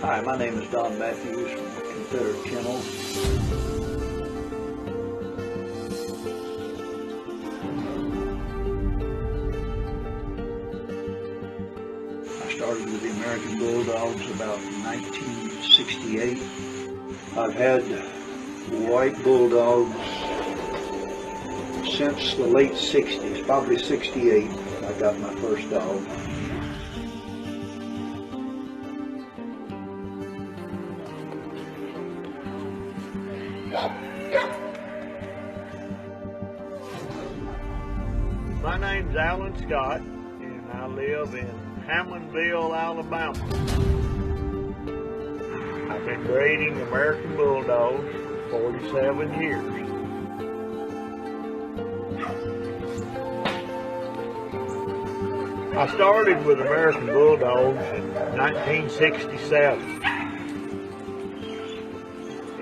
Hi, my name is Don Mэтьюsa from Confederate Kennel. I started with the American Bulldogs about 1968. I've had white Bulldogs since the late 60s, probably 68. I got my first dog. My name's Alan Scott, and I live in Hammondville, Alabama. I've been breeding American Bulldogs for 47 years. I started with American Bulldogs in 1967.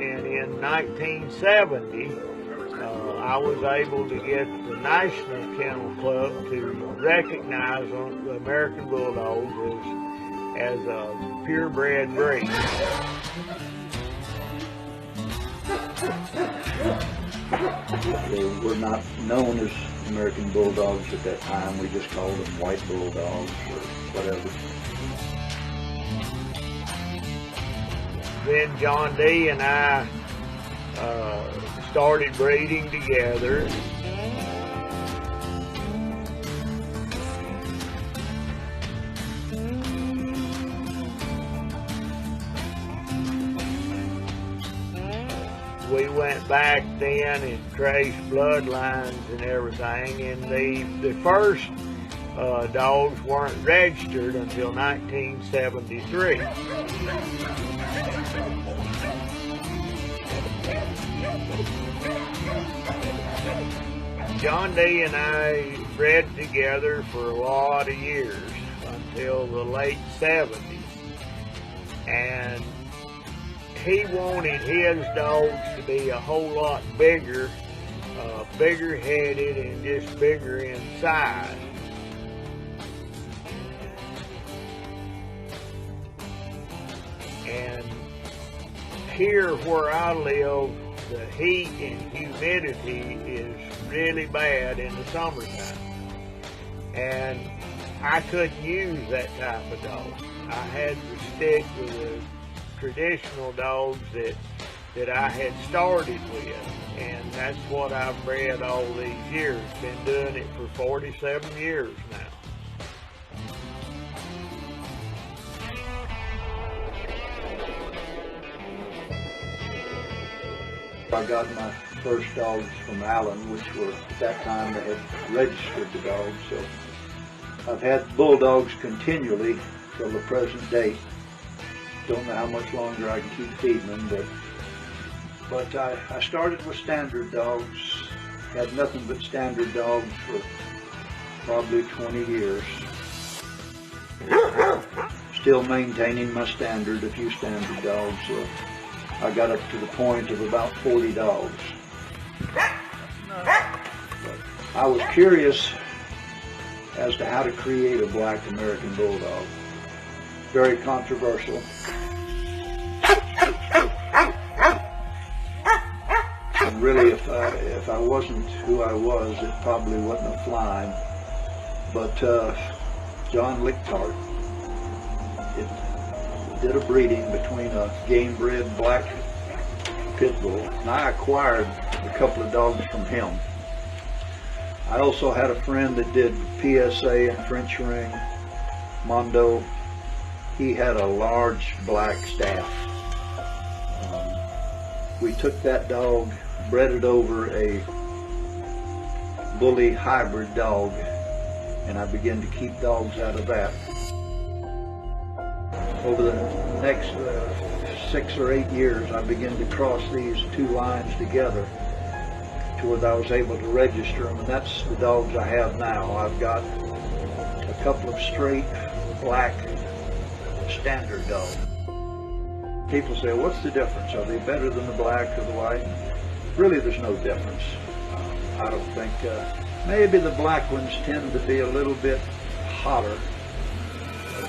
And in 1970, I was able to get the National Kennel Club to recognize the American Bulldogs as a purebred breed. They were not known as American Bulldogs at that time. We just called them white Bulldogs or whatever. Then John D. and I started breeding together. We went back then and traced bloodlines and everything, and the first dogs weren't registered until 1973. John D. and I bred together for a lot of years until the late 70s, and he wanted his dogs to be a whole lot bigger, bigger headed and just bigger in size. And here where I live, the heat and humidity is really bad in the summertime. And I couldn't use that type of dog. I had to stick with the traditional dogs that I had started with. And that's what I've bred all these years. Been doing it for 47 years now. I got my first dogs from Alana, which were, at that time, they had registered the dogs. So I've had Bulldogs continually till the present day. Don't know how much longer I can keep feeding them, but I started with standard dogs. Had nothing but standard dogs for probably 20 years. Still maintaining my standard, a few standard dogs. So I got up to the point of about 40 dogs. But I was curious as to how to create a black American Bulldog. Very controversial. And really, if I wasn't who I was, it probably wouldn't have flying. But John Lichthart did a breeding between a game-bred black pit bull, and I acquired a couple of dogs from him. I also had a friend that did PSA and French Ring, Mondo. He had a large black staff. We took that dog, bred it over a bully hybrid dog, and I began to keep dogs out of that. Over the next 6 or 8 years, I began to cross these two lines together to where I was able to register them, and that's the dogs I have now. I've got a couple of straight black standard dogs. People say, what's the difference? Are they better than the black or the white? Really, there's no difference. I don't think, maybe the black ones tend to be a little bit hotter,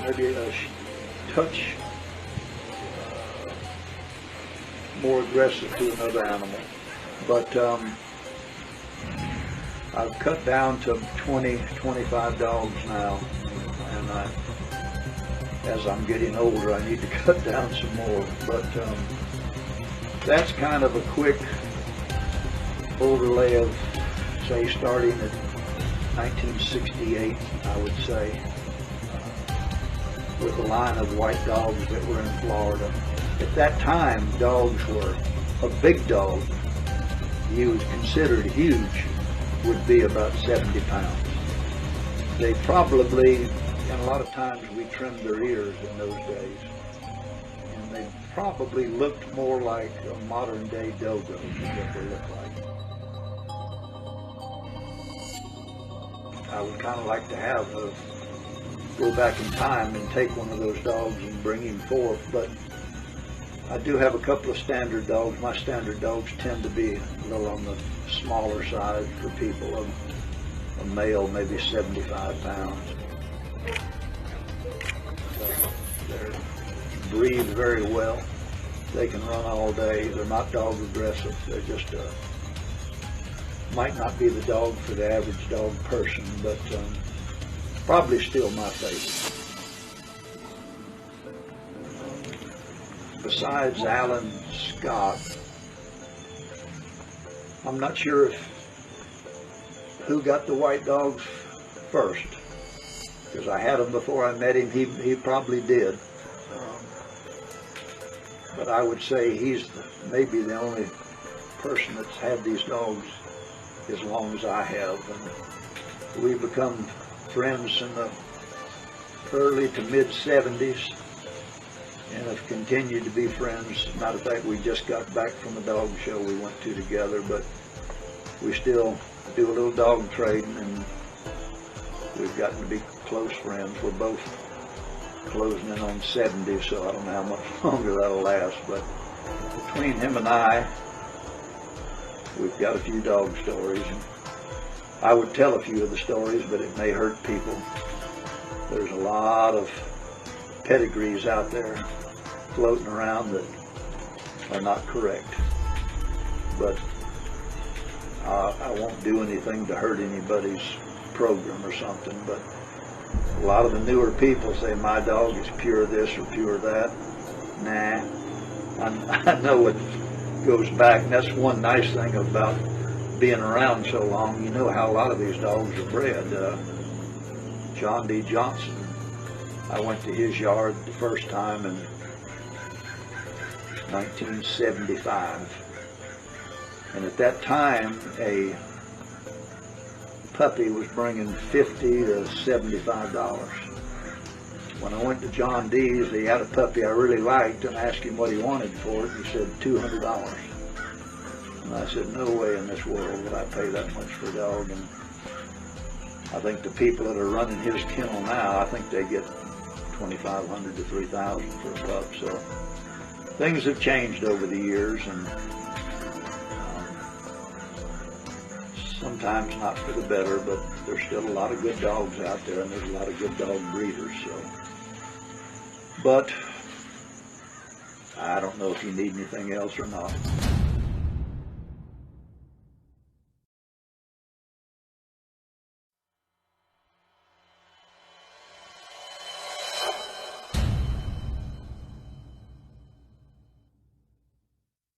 maybe a touch more aggressive to another animal. But I've cut down to 20, 25 dogs now, and as I'm getting older, I need to cut down some more. But that's kind of a quick overlay of, say, starting at 1968, I would say, with a line of white dogs that were in Florida. At that time, dogs were, a big dog, he was considered huge, would be about 70 pounds. They probably, and a lot of times we trimmed their ears in those days, and they probably looked more like a modern day dogo is what they look like. I would kind of like to have go back in time and take one of those dogs and bring him forth, but I do have a couple of standard dogs. My standard dogs tend to be a little on the smaller side for people. A male, maybe 75 pounds. They breathe very well. They can run all day. They're not dog aggressive. They're just might not be the dog for the average dog person, but probably still my favorite. Besides Alan Scott, I'm not sure who got the white dogs first, because I had him before I met him. He probably did, but I would say he's maybe the only person that's had these dogs as long as I have, and we become friends in the early to mid 70s. And have continued to be friends. Matter of fact, we just got back from a dog show we went to together, but we still do a little dog trading, and we've gotten to be close friends. We're both closing in on 70, so I don't know how much longer that'll last, but between him and I, we've got a few dog stories. And I would tell a few of the stories, but it may hurt people. There's a lot of pedigrees out there floating around that are not correct, but I won't do anything to hurt anybody's program or something. But a lot of the newer people say my dog is pure this or pure that. Nah, I know it goes back, and that's one nice thing about being around so long. You know how a lot of these dogs are bred. John D. Johnson, I went to his yard the first time in 1975, and at that time a puppy was bringing $50 to $75. When I went to John D's, he had a puppy I really liked, and I asked him what he wanted for it. He said $200, and I said, no way in this world would I pay that much for a dog. And I think the people that are running his kennel now, I think they get $2,500 to $3,000 for a pup. So things have changed over the years, and sometimes not for the better, but there's still a lot of good dogs out there, and there's a lot of good dog breeders. So, but I don't know if you need anything else or not.